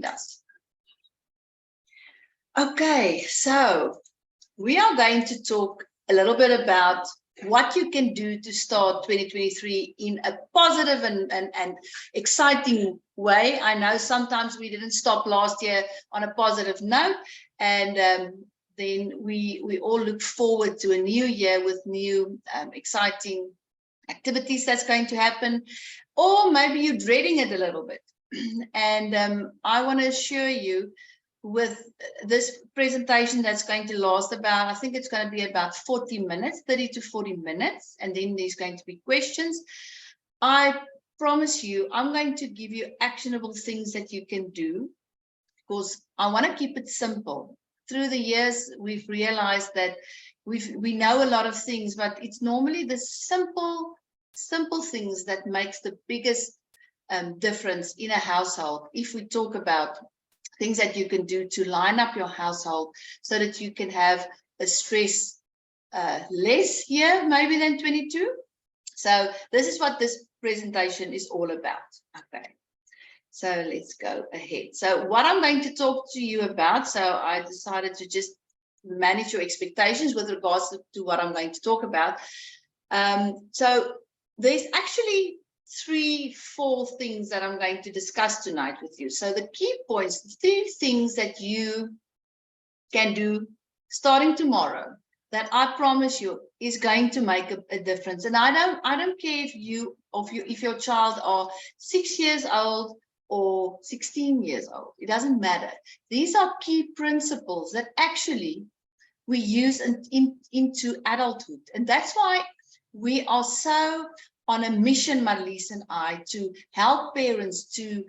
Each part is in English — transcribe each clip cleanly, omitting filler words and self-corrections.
us. Okay, so we are going to talk a little bit about what you can do to start 2023 in a positive and exciting way. I know sometimes we didn't stop last year on a positive note, and then we all look forward to a new year with new exciting activities that's going to happen, or maybe you're dreading it a little bit. And I want to assure you, with this presentation that's going to last about, I think it's going to be about 40 minutes, 30 to 40 minutes, and then there's going to be questions. I promise you, I'm going to give you actionable things that you can do, because I want to keep it simple. Through the years, we've realized that we know a lot of things, but it's normally the simple things that makes the biggest difference in a household. If we talk about things that you can do to line up your household so that you can have a stress less year maybe than 22. So this is what this presentation is all about. Okay, so let's go ahead. So what I'm going to talk to you about, so I decided to just manage your expectations with regards to what I'm going to talk about. So there's actually 3-4 things that I'm going to discuss tonight with you. So the key points, the 3 things that you can do starting tomorrow that I promise you is going to make a difference. And I don't care if your child are 6 years old or 16 years old. It doesn't matter. These are key principles that actually we use into adulthood. And that's why we are so on a mission, Marlies and I, to help parents to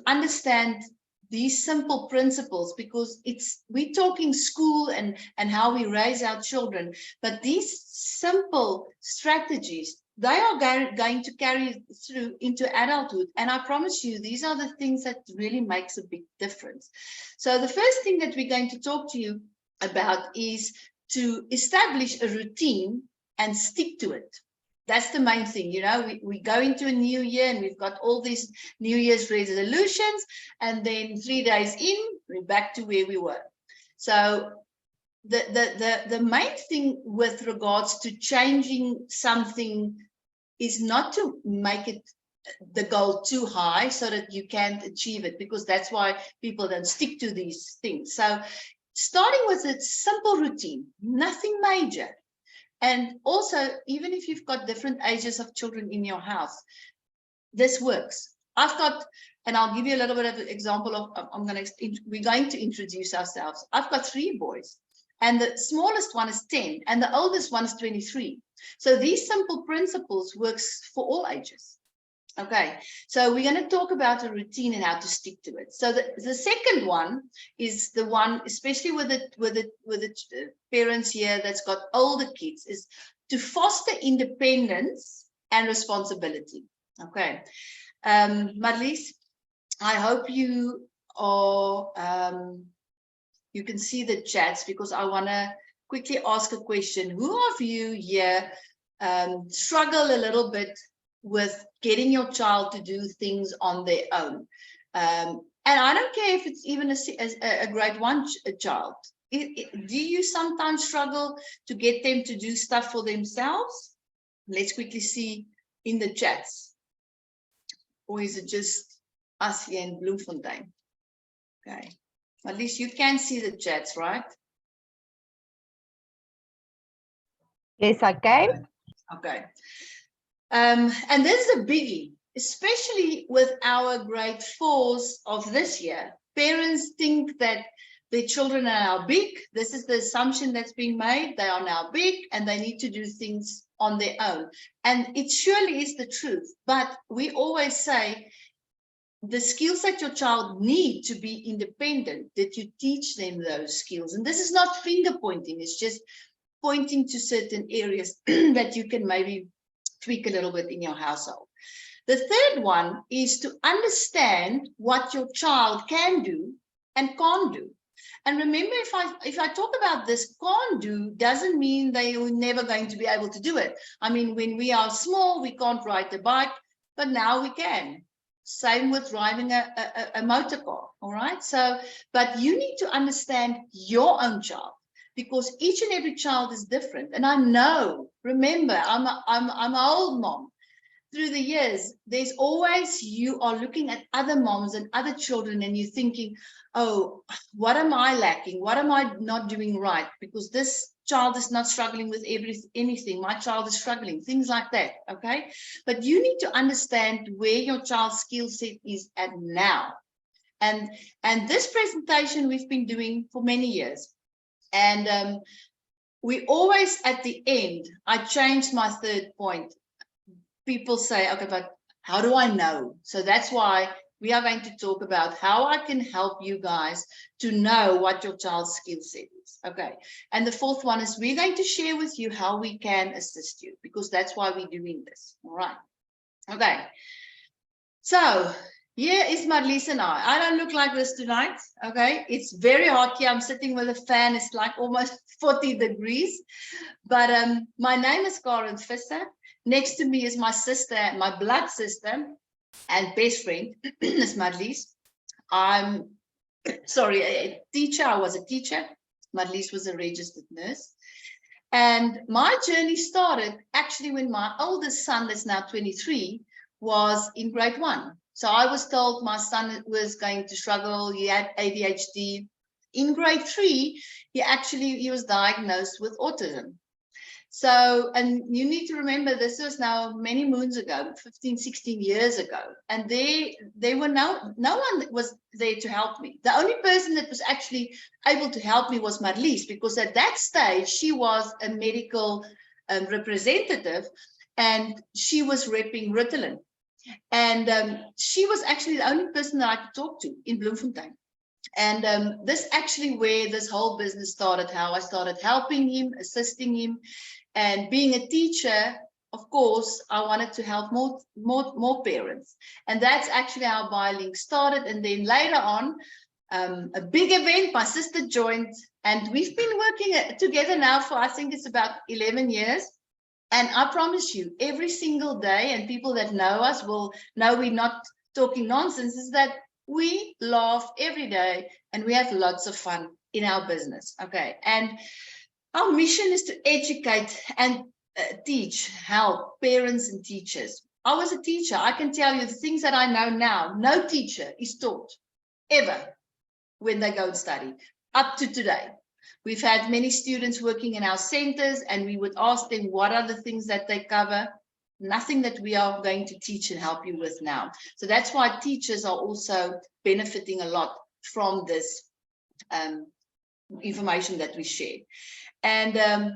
understand these simple principles, because we're talking school and how we raise our children, but these simple strategies, they are going to carry through into adulthood. And I promise you, these are the things that really makes a big difference. So the first thing that we're going to talk to you about is to establish a routine and stick to it. That's the main thing. You know, we go into a new year and we've got all these New Year's resolutions, and then 3 days in, we're back to where we were. So the main thing with regards to changing something is not to make it the goal too high so that you can't achieve it, because that's why people don't stick to these things. So starting with a simple routine, nothing major. And also, even if you've got different ages of children in your house, this works. I've got, and I'll give you a little bit of an example of, we're going to introduce ourselves. I've got 3 boys, and the smallest one is 10, and the oldest one is 23. So these simple principles works for all ages. Okay, so we're going to talk about a routine and how to stick to it. So the second one is the one, especially with the parents here that's got older kids, is to foster independence and responsibility. Okay, Marlies, I hope you are you can see the chats, because I want to quickly ask a question. Who of you here struggle a little bit with getting your child to do things on their own? And I don't care if it's even a grade 1 child. Do you sometimes struggle to get them to do stuff for themselves? Let's quickly see in the chats. Or is it just us here in Bloemfontein? Okay, at least you can see the chats, right? Yes, I can. Okay. And this is a biggie, especially with our grade 4s of this year. Parents think that their children are now big. This is the assumption that's being made. They are now big and they need to do things on their own. And it surely is the truth. But we always say the skills that your child need to be independent, that you teach them those skills. And this is not finger pointing. It's just pointing to certain areas that you can maybe tweak a little bit in your household. The third one is to understand what your child can do and can't do. And remember, if I talk about this can't do, doesn't mean they are never going to be able to do it. I mean, when we are small, we can't ride the bike, but now we can. Same with driving a motor car, all right? So, but you need to understand your own child, because each and every child is different. And I know, remember, I'm an old mom. Through the years, there's always, you are looking at other moms and other children and you're thinking, oh, what am I lacking? What am I not doing right? Because this child is not struggling with anything. My child is struggling, things like that, okay? But you need to understand where your child's skill set is at now. And this presentation we've been doing for many years. And we always, at the end, I changed my third point. People say, okay, but how do I know? So that's why we are going to talk about how I can help you guys to know what your child's skill set is. Okay. And the fourth one is we're going to share with you how we can assist you, because that's why we're doing this. All right. Okay. So here is Marlies and I don't look like this tonight. Okay. It's very hot here. I'm sitting with a fan. It's like almost 40 degrees. But my name is Karen Visser. Next to me is my sister, my blood sister and best friend is Marlies. I'm sorry, a teacher. I was a teacher. Marlies was a registered nurse. And my journey started actually when my oldest son, that's now 23, was in grade 1. So I was told my son was going to struggle. He had ADHD. In grade 3, he was diagnosed with autism. So, and you need to remember, this was now many moons ago, 15, 16 years ago. And they were no one was there to help me. The only person that was actually able to help me was Marlies, because at that stage, she was a medical representative and she was repping Ritalin. And she was actually the only person that I could talk to in Bloemfontein. And this actually where this whole business started, how I started helping him, assisting him. And being a teacher, of course, I wanted to help more parents. And that's actually how BioLink started. And then later on, a big event, my sister joined, and we've been working together now for, I think it's about 11 years. And I promise you, every single day, and people that know us will know we're not talking nonsense, is that we laugh every day and we have lots of fun in our business. Okay. And our mission is to educate and teach, help parents and teachers. I was a teacher. I can tell you the things that I know now. No teacher is taught ever when they go and study up to today. We've had many students working in our centers and we would ask them what are the things that they cover. Nothing that we are going to teach and help you with now. So that's why teachers are also benefiting a lot from this information that we share. And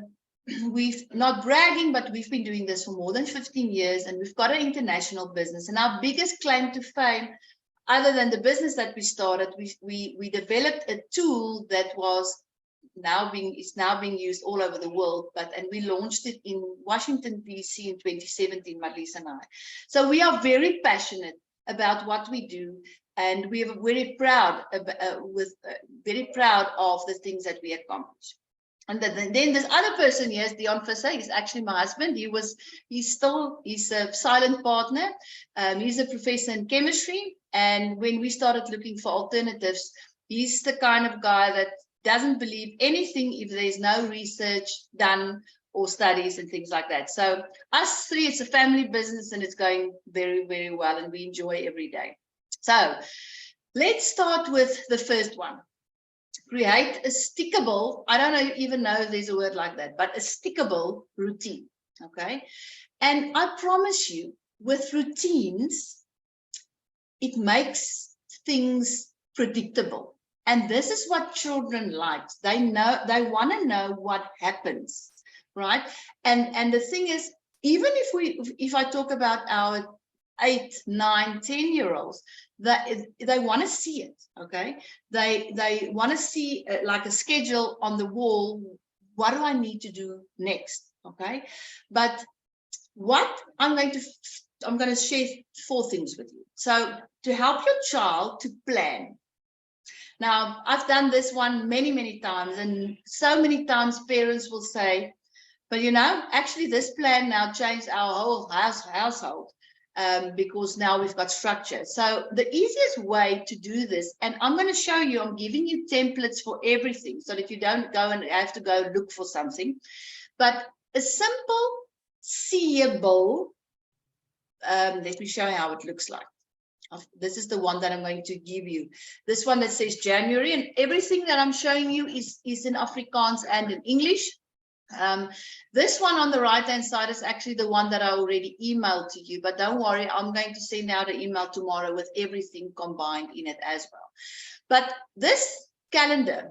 we've not bragging, but we've been doing this for more than 15 years and we've got an international business. And our biggest claim to fame, other than the business that we started, we developed a tool that was now being used all over the world, and we launched it in Washington, D.C. in 2017, Marlies and I. So we are very passionate about what we do, and we are very proud of the things that we accomplish. And then this other person here is Dion Visser. He's actually my husband. He's a silent partner. He's a professor in chemistry. And when we started looking for alternatives, he's the kind of guy that doesn't believe anything if there's no research done or studies and things like that. So us three, it's a family business and it's going very, very well and we enjoy every day. So let's start with the first one. Create a stickable, I don't even know if there's a word like that, but a stickable routine, okay? And I promise you, with routines, it makes things predictable. And this is what children like. They want to know what happens, right? And the thing is, even if I talk about our 8, 9, 10-year-olds, they want to see it, okay? They want to see like a schedule on the wall. What do I need to do next, okay? But what I'm going to share 4 things with you. So to help your child to plan. Now, I've done this one many, many times, and so many times parents will say, but you know, actually this plan now changed our whole household. because now we've got structure. So the easiest way to do this, and I'm going to show you, I'm giving you templates for everything so that you don't go and have to go look for something. But a simple seeable, let me show you how it looks like. This is the one that I'm going to give you. This one that says January, and everything that I'm showing you is in Afrikaans and in English. This one on the right hand side is actually the one that I already emailed to you, but don't worry, I'm going to send out an email tomorrow with everything combined in it as well. But this calendar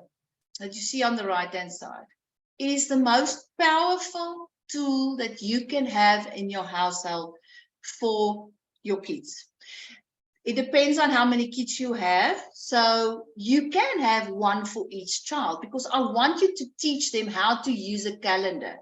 that you see on the right hand side is the most powerful tool that you can have in your household for your kids. It depends on how many kids you have. So you can have one for each child, because I want you to teach them how to use a calendar.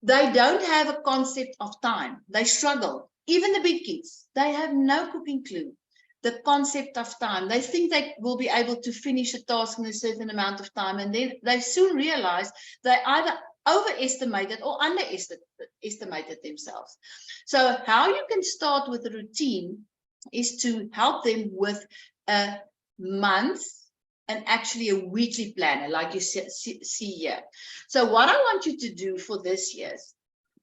They don't have a concept of time. They struggle. Even the big kids, they have no cooking clue. The concept of time. They think they will be able to finish a task in a certain amount of time, and then they soon realize they either overestimated or underestimated themselves. So how you can start with a routine is to help them with a month and actually a weekly planner, like you see here. So what I want you to do for this year is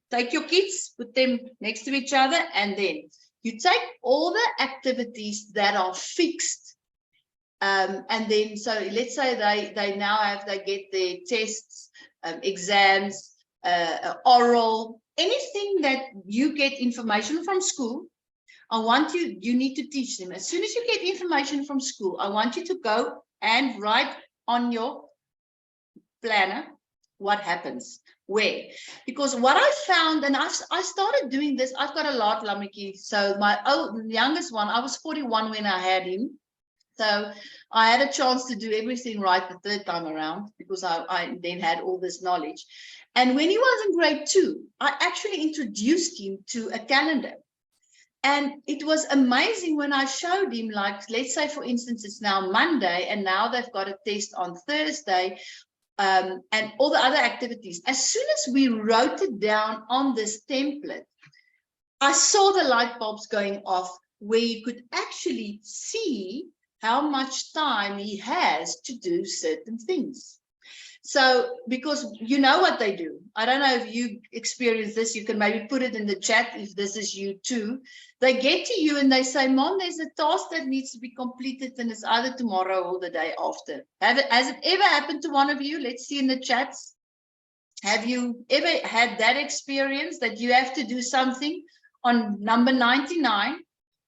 take your kids, put them next to each other, and then you take all the activities that are fixed. And then, so let's say they get their tests, exams, oral, anything that you get information from school. I want you need to teach them. As soon as you get information from school, I want you to go and write on your planner what happens, where. Because what I found, and I started doing this, I've got a lot, Lamiki. So my youngest one, I was 41 when I had him. So I had a chance to do everything right the third time around, because I then had all this knowledge. And when he was in grade 2, I actually introduced him to a calendar. And it was amazing when I showed him, like, let's say, for instance, it's now Monday, and now they've got a test on Thursday, and all the other activities. As soon as we wrote it down on this template, I saw the light bulbs going off, where you could actually see how much time he has to do certain things. So, because you know what they do. I don't know if you experience this. You can maybe put it in the chat if this is you too. They get to you and they say, Mom, there's a task that needs to be completed, and it's either tomorrow or the day after. Has it ever happened to one of you? Let's see in the chats. Have you ever had that experience that you have to do something on number 99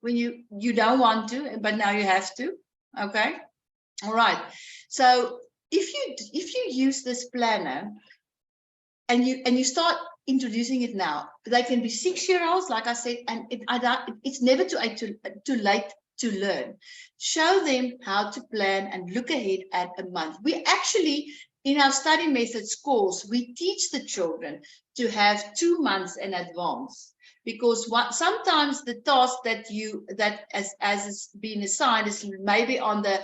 when you don't want to, but now you have to? Okay. All right. So if you use this planner and you start introducing it now, they can be 6-year-olds, like I said, and it's never too late to learn. Show them how to plan and look ahead at a month. We actually, in our study methods course, we teach the children to have 2 months in advance, because sometimes the task that has been assigned is maybe on the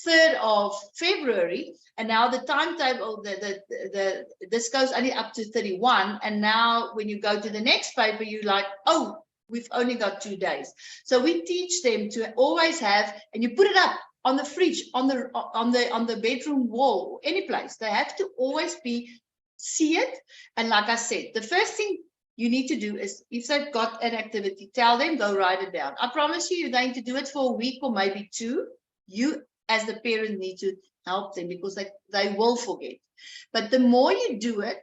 3rd of February, and now the timetable, this goes only up to 31, and now when you go to the next paper, you're like, oh, we've only got 2 days. So we teach them to always have, and you put it up on the fridge, on the bedroom wall, any place. They have to always see it. And like I said, the first thing you need to do is, if they've got an activity, tell them, go write it down. I promise you're going to do it for a week or maybe 2. You as the parent need to help them, because they will forget. But the more you do it,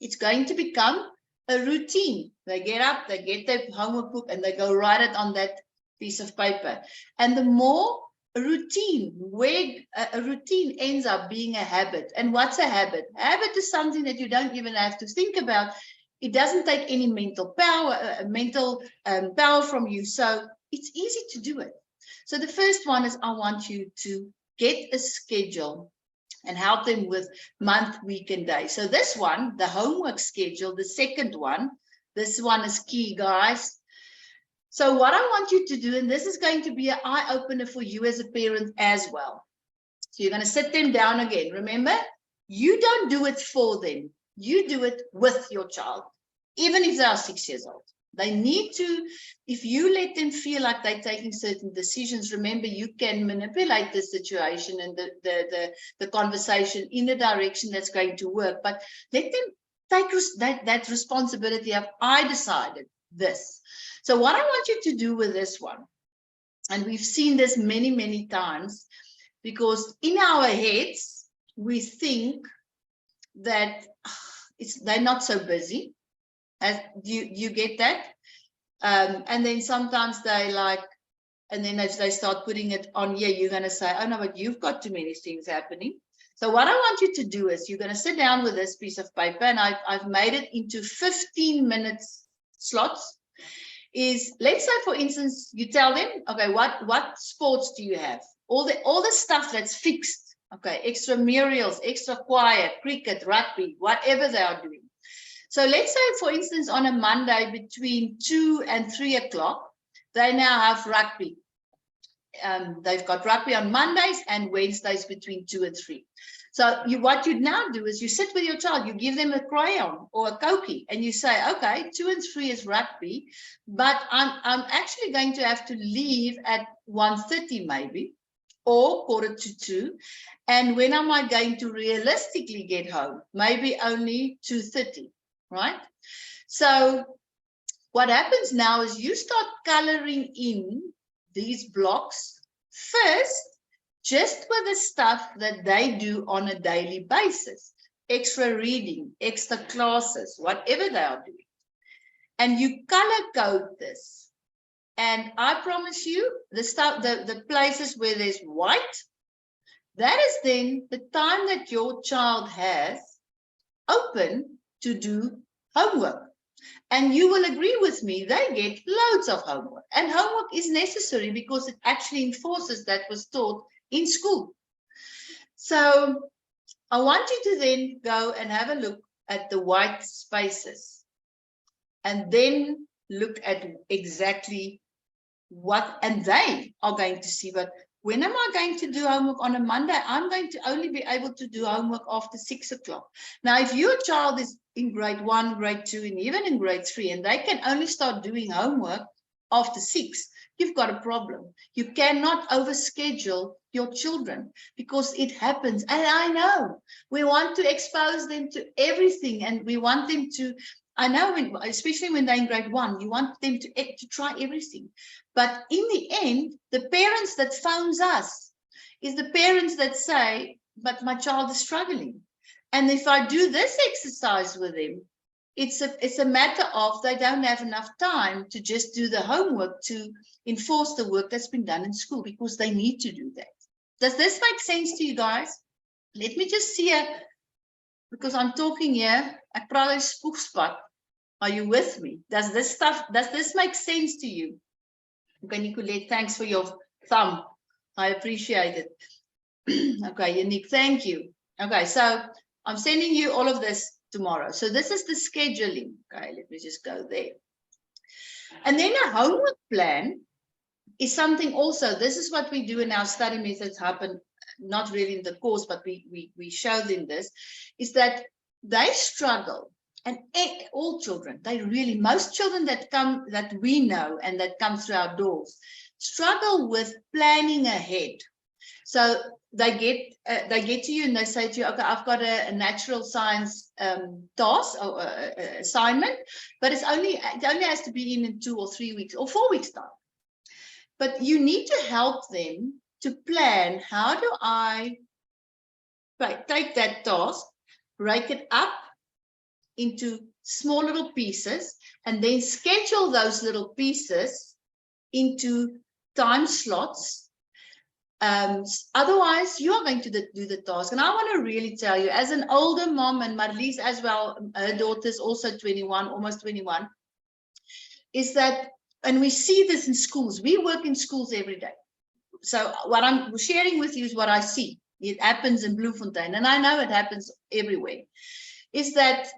it's going to become a routine. They get up, they get their homework book, and they go write it on that piece of paper. And the more a routine, where a routine ends up being a habit. And what's a habit? A habit is something that you don't even have to think about. It doesn't take any mental power from you. So it's easy to do it. So the first one is, I want you to get a schedule and help them with month, week, and day. So this one, the homework schedule, the second one, this one is key, guys. So what I want you to do, and this is going to be an eye-opener for you as a parent as well. So you're going to sit them down again. Remember, you don't do it for them. You do it with your child, even if they are 6 years old. They need to, if you let them feel like they're taking certain decisions, remember, you can manipulate the situation and the conversation in a direction that's going to work, but let them take that responsibility of, I decided this. So what I want you to do with this one, and we've seen this many, many times, because in our heads, we think that they're not so busy. As you get that? And then sometimes they like, and then as they start putting it on here, you're going to say, oh no, but you've got too many things happening. So what I want you to do is you're going to sit down with this piece of paper, and I've made it into 15 minutes slots. Is, let's say, for instance, you tell them, okay, what sports do you have? All the stuff that's fixed, okay, extramurals, extra choir, cricket, rugby, whatever they are doing. So let's say, for instance, on a Monday between 2 and 3 o'clock, they now have rugby. They've got rugby on Mondays and Wednesdays between 2 and 3. So what you now do is you sit with your child, you give them a crayon or a Cokie, and you say, okay, 2 and 3 is rugby, but I'm actually going to have to leave at 1:30 maybe, or 1:45. And when am I going to realistically get home? Maybe only 2:30. Right? So what happens now is you start coloring in these blocks first, just with the stuff that they do on a daily basis, extra reading, extra classes, whatever they are doing. And you color code this. And I promise you, the places where there's white, that is then the time that your child has open to do homework. And you will agree with me, they get loads of homework. And homework is necessary because it actually enforces that was taught in school. So I want you to then go and have a look at the white spaces. And then look at exactly what, and they are going to see, but when am I going to do homework on a Monday? I'm going to only be able to do homework after 6 o'clock. Now, if your child is in grade 1, grade 2, and even in grade 3, and they can only start doing homework after 6, you've got a problem. You cannot overschedule your children because it happens. And I know we want to expose them to everything, and we want them to, I know, especially when they're in grade 1, you want them to try everything. But in the end, the parents that phones us is the parents that say, but my child is struggling. And if I do this exercise with them, it's a matter of they don't have enough time to just do the homework to enforce the work that's been done in school, because they need to do that. Does this make sense to you guys? Let me just see it, because I'm talking here. Ek praat uit spoegspot. Are you with me? Does this make sense to you? Okay, Nicolette, thanks for your thumb. I appreciate it. Okay, Yannick, thank you. Okay, so I'm sending you all of this tomorrow. So this is the scheduling. Okay, let me just go there. And then a homework plan is something also, this is what we do in our study methods hub, and not really in the course, but we show them this, is that they struggle. And all children, most children that we know and that come through our doors struggle with planning ahead. So they get to you and they say to you, okay, I've got a natural science task or assignment, but it only has to be in 2 or 3 weeks or 4 weeks time. But you need to help them to plan, how do I take that task, break it up into small little pieces, and then schedule those little pieces into time slots. Otherwise, you are going to do the task. And I want to really tell you, as an older mom, and Marlies as well, her daughter's also 21, almost 21, is that, and we see this in schools, we work in schools every day. So what I'm sharing with you is what I see. It happens in Bloemfontein, and I know it happens everywhere, is that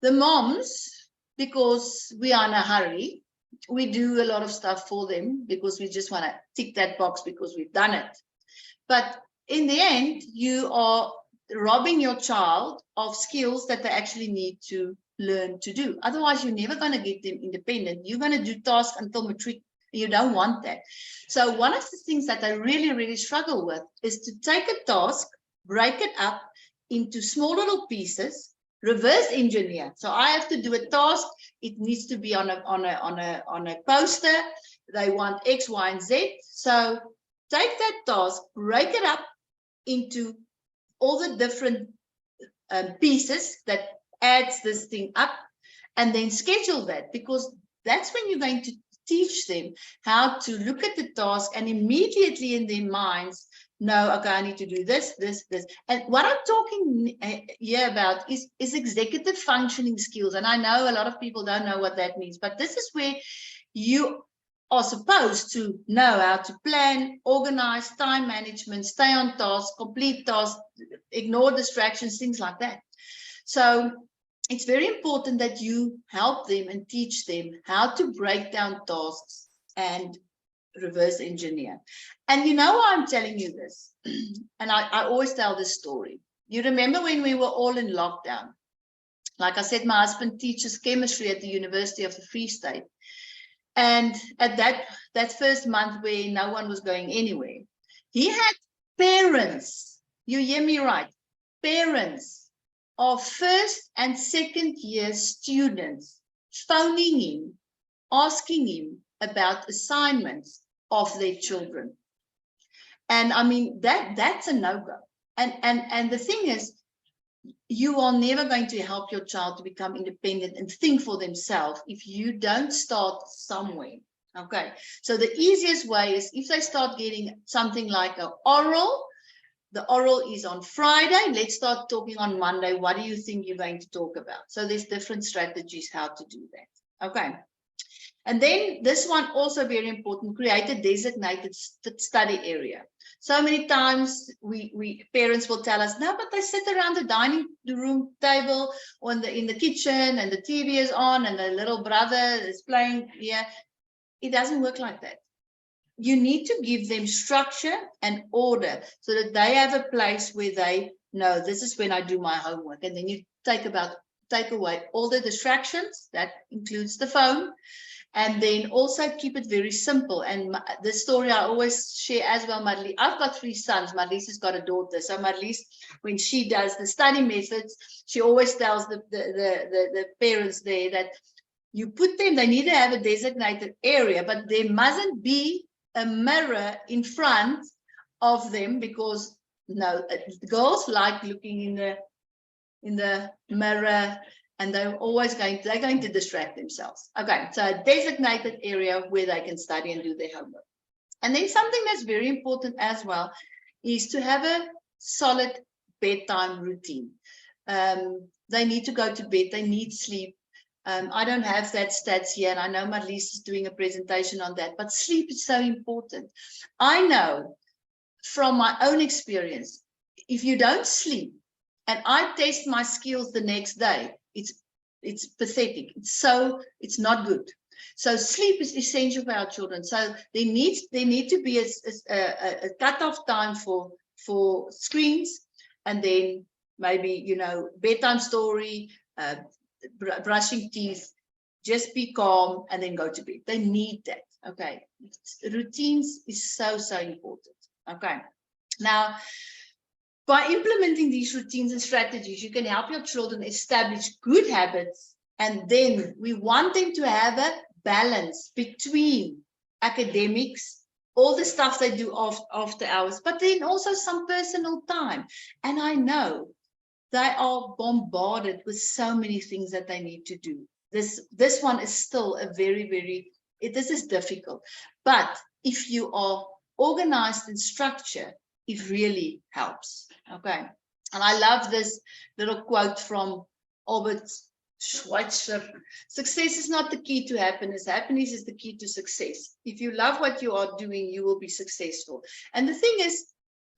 the moms, because we are in a hurry, we do a lot of stuff for them because we just want to tick that box because we've done it. But in the end, you are robbing your child of skills that they actually need to learn to do. Otherwise, you're never going to get them independent. You're going to do tasks until matric. You don't want that. So one of the things that I really, really struggle with is to take a task, break it up into small little pieces, reverse engineer. So I have to do a task. It needs to be on a poster. They want X, Y, and Z. So take that task, break it up into all the different pieces that adds this thing up, and then schedule that, because that's when you're going to teach them how to look at the task and immediately in their minds know, okay, I need to do this, this, this. And what I'm talking here about is executive functioning skills. And I know a lot of people don't know what that means, but this is where you are supposed to know how to plan, organize, time management, stay on task, complete tasks, ignore distractions, things like that. So it's very important that you help them and teach them how to break down tasks and reverse engineer. And you know why I'm telling you this? And I always tell this story. You remember when we were all in lockdown? Like I said, my husband teaches chemistry at the University of the Free State. And at that first month where no one was going anywhere, he had parents, you hear me right, parents of first and second year students phoning him, asking him about assignments of their children. And I mean, that's a no-go. And the thing is, you are never going to help your child to become independent and think for themselves if you don't start somewhere. Okay, so the easiest way is if they start getting something like an oral. The oral is on Friday. Let's start talking on Monday. What do you think you're going to talk about? So there's different strategies how to do that. Okay. And then this one also very important, create a designated study area. So many times we parents will tell us, no, but they sit around the dining room table or in the kitchen and the TV is on and the little brother is playing here. It doesn't work like that. You need to give them structure and order so that they have a place where they know this is when I do my homework. And then you take away all the distractions, that includes the phone, and then also keep it very simple. And the story I always share as well, Marlies, I've got 3 sons. Marlies has got a daughter. So Marlies, when she does the study methods, she always tells the parents there that you put them, they need to have a designated area, but there mustn't be a mirror in front of them, because girls like looking in the mirror, and they're going to distract themselves. Okay, so a designated area where they can study and do their homework. And then something that's very important as well is to have a solid bedtime routine. They need to go to bed, they need sleep. I don't have that stats here, and I know Marlies is doing a presentation on that, but sleep is so important. I know from my own experience, if you don't sleep, and I test my skills the next day, it's pathetic. It's not good. So sleep is essential for our children. So there needs to be a cutoff time for screens, and then maybe bedtime story, brushing teeth, just be calm, and then go to bed. They need that. Okay, routines is so important. Okay, now by implementing these routines and strategies, you can help your children establish good habits, and then we want them to have a balance between academics, all the stuff they do after hours, but then also some personal time. And I know they are bombarded with so many things that they need to do. This one is still a this is difficult. But if you are organized and structured, it really helps. Okay. And I love this little quote from Albert Schweitzer. Success is not the key to happiness. Happiness is the key to success. If you love what you are doing, you will be successful. And the thing is,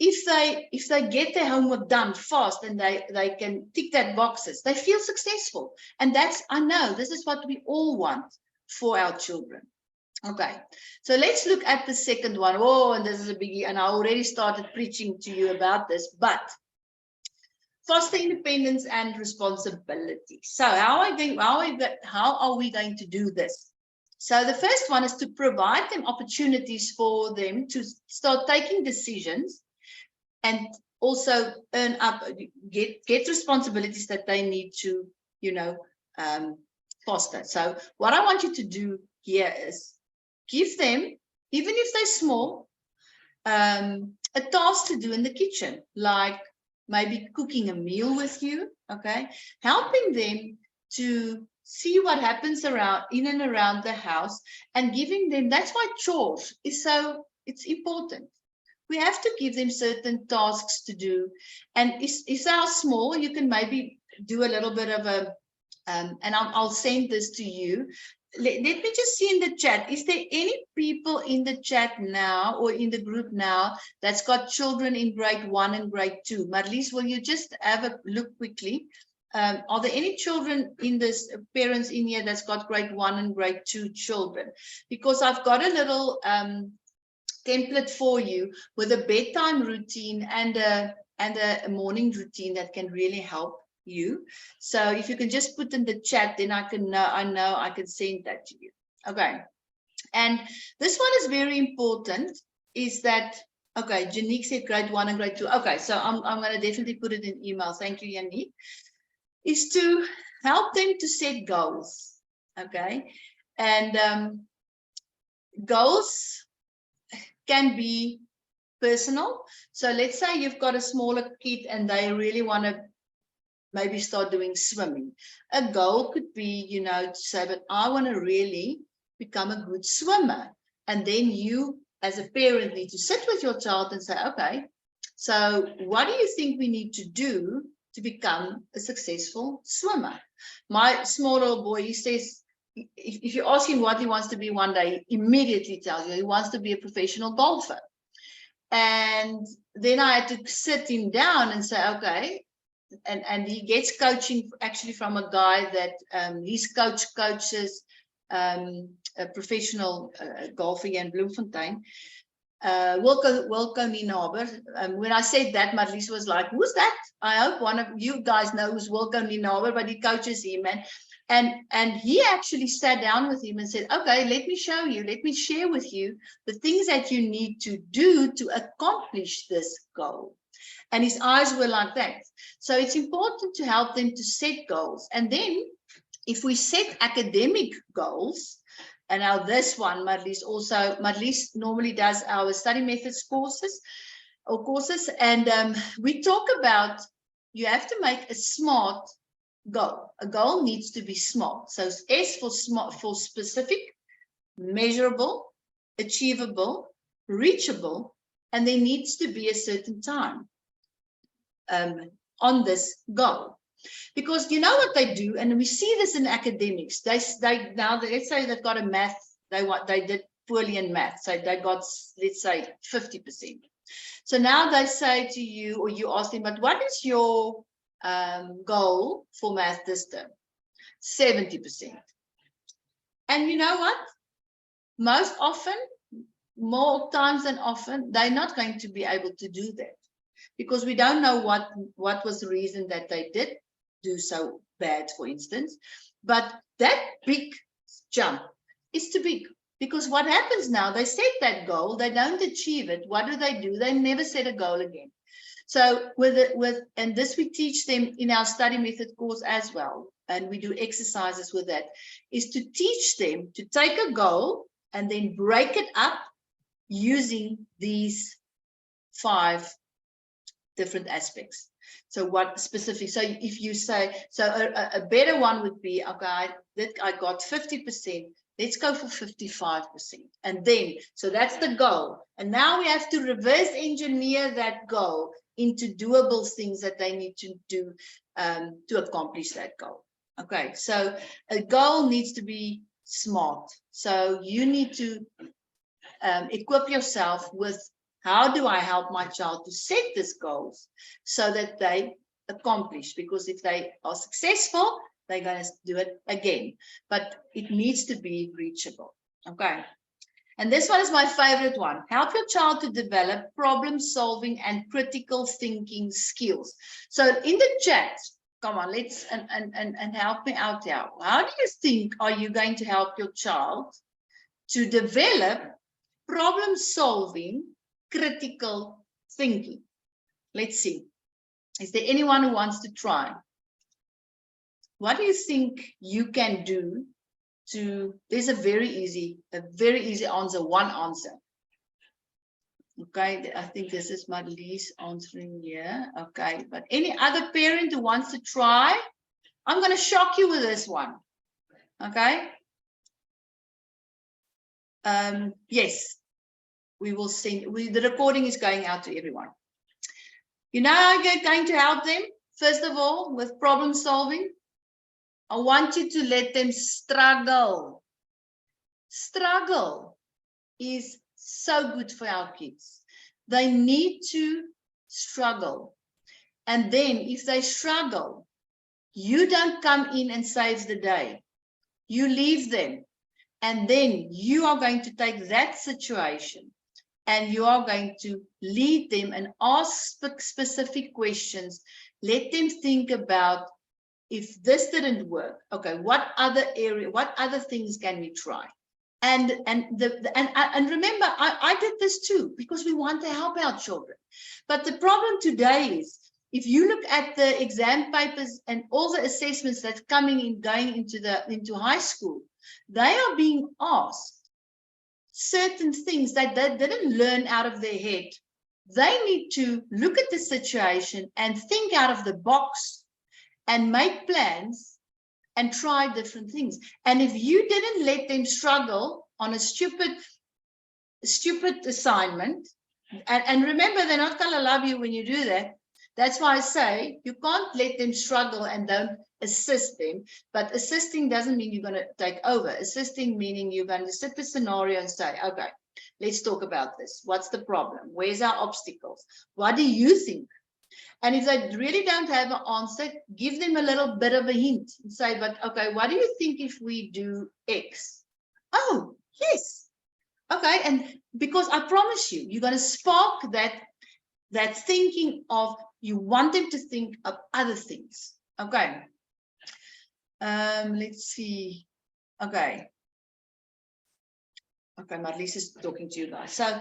if they get their homework done fast and they can tick that boxes, they feel successful. And I know this is what we all want for our children. Okay, so let's look at the second one. Oh, and this is a biggie, and I already started preaching to you about this, but foster independence and responsibility. So how are we going to do this? So the first one is to provide them opportunities for them to start taking decisions and also earn up, get responsibilities that they need to, foster. So what I want you to do here is give them, even if they're small, a task to do in the kitchen, like maybe cooking a meal with you, okay? Helping them to see what happens in and around the house and giving them, that's why chores is so, it's important. We have to give them certain tasks to do. And if they are small, you can maybe do a little bit of a, and I'll send this to you. Let me just see in the chat. Is there any people in the chat now or in the group now that's got children in grade 1 and grade 2? Marlies, will you just have a look quickly? Are there any children in this, parents in here that's got grade 1 and grade 2 children? Because I've got a little template for you with a bedtime routine and a morning routine that can really help you. So if you can just put in the chat, then I know I can send that to you. Okay. And this one is very important, is that, okay, Janique said grade 1 and grade 2. Okay, so I'm going to definitely put it in email. Thank you, Janique. Is to help them to set goals. Okay. And goals can be personal. So let's say you've got a smaller kid and they really want to maybe start doing swimming. A goal could be, to say, but I want to really become a good swimmer. And then you, as a parent, need to sit with your child and say, okay, so what do you think we need to do to become a successful swimmer? My small little boy, he says, if you ask him what he wants to be one day, he immediately tells you he wants to be a professional golfer. And then I had to sit him down and say, okay, and he gets coaching actually from a guy that his coaches a professional golfer in Bloemfontein, Wilco Nienaber. When I said that, Marlies was like, who's that? I hope one of you guys know who's Wilco Nienaber, but he coaches him. And he actually sat down with him and said, okay, let me show you, let me share with you the things that you need to do to accomplish this goal. And his eyes were like that. So it's important to help them to set goals. And then if we set academic goals, and now this one, Marlies normally does our study methods courses, and we talk about, you have to make a smart goal. A goal needs to be smart. So S for smart, for specific, measurable, achievable, reachable, and there needs to be a certain time on this goal. Because you know what they do, and we see this in academics. They now, let's say they've got a math, they did poorly in math, so they got, let's say, 50%. So now they say to you, or you ask them, but what is your goal for math this term? 70%. And you know what? Most often, more times than often, they're not going to be able to do that, because we don't know what was the reason that they did do so bad, for instance. But that big jump is too big, because what happens now, they set that goal, they don't achieve it. What do? They never set a goal again. So and this we teach them in our study method course as well, and we do exercises with that, is to teach them to take a goal and then break it up using these 5 different aspects. So what specific, so if you say, so a better one would be, okay, I got 50%, let's go for 55%. And then, so that's the goal. And now we have to reverse engineer that goal into doable things that they need to do to accomplish that goal. Okay, so a goal needs to be smart. So you need to equip yourself with, how do I help my child to set these goals so that they accomplish? Because if they are successful, they're going to do it again. But it needs to be reachable. Okay. And this one is my favorite one. Help your child to develop problem solving and critical thinking skills. So in the chat, come on, let's and help me out here. How do you think are you going to help your child to develop problem solving, critical thinking? Let's see. Is there anyone who wants to try? What do you think you can do to, there's a very easy answer, one answer. Okay, I think this is Marlies answering here. Okay, but any other parent who wants to try, I'm going to shock you with this one. Okay. Yes, we will send, the recording is going out to everyone. You know how you're going to help them? First of all, with problem solving, I want you to let them struggle. Struggle is so good for our kids. They need to struggle. And then if they struggle, you don't come in and save the day. You leave them. And then you are going to take that situation and you are going to lead them and ask specific questions. Let them think about, if this didn't work, okay, what other area, what other things can we try? And remember, I did this too, because we want to help our children. But the problem today is, if you look at the exam papers and all the assessments that's coming in, going into high school, they are being asked certain things that they didn't learn out of their head. They need to look at the situation and think out of the box and make plans and try different things. And if you didn't let them struggle on a stupid assignment, and remember, they're not going to love you when you do that. That's why I say you can't let them struggle and don't assist them. But assisting doesn't mean you're going to take over. Assisting meaning you're going to sit the scenario and say, okay, let's talk about this. What's the problem? Where's our obstacles? What do you think? And if they really don't have an answer, give them a little bit of a hint and say, but okay, what do you think if we do X? Oh, yes. Okay, and because I promise you, you're going to spark that thinking of, you want them to think of other things. Okay. Let's see. Okay. Okay, Marlies is talking to you guys. So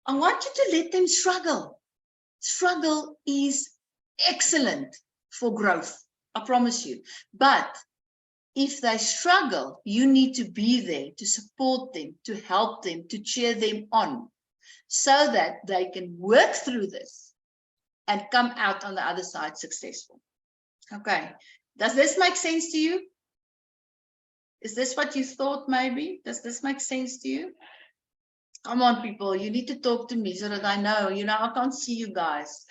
I want you to let them struggle. Struggle is excellent for growth, I promise you. But if they struggle, you need to be there to support them, to help them, to cheer them on, so that they can work through this and come out on the other side successful. Okay. Does this make sense to you? Is this what you thought maybe? Does this make sense to you? Come on, people, you need to talk to me so that I know, I can't see you guys.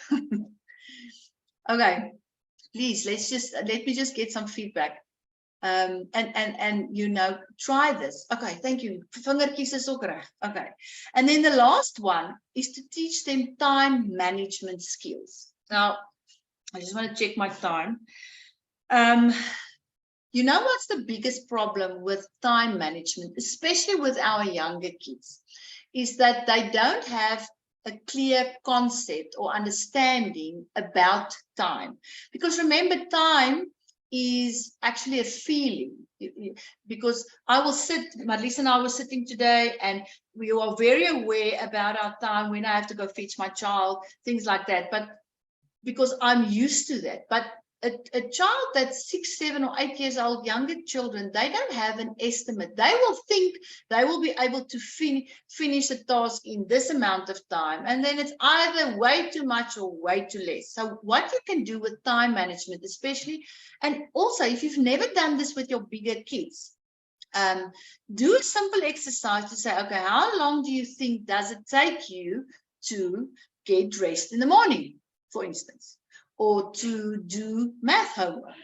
Okay, please, let me just get some feedback. And try this. Okay, thank you. Vingertjies is ook reg. Okay. And then the last one is to teach them time management skills. Now, I just want to check my time. You know what's the biggest problem with time management, especially with our younger kids, is that they don't have a clear concept or understanding about time. Because remember, time is actually a feeling. Because Marlies and I were sitting today, and we are very aware about our time, when I have to go fetch my child, things like that. But because I'm used to that. But a child that's 6, 7, or 8 years old, younger children, they don't have an estimate. They will think they will be able to finish a task in this amount of time. And then it's either way too much or way too less. So what you can do with time management, especially, and also if you've never done this with your bigger kids, do a simple exercise to say, okay, how long do you think does it take you to get dressed in the morning, for instance? Or to do math homework,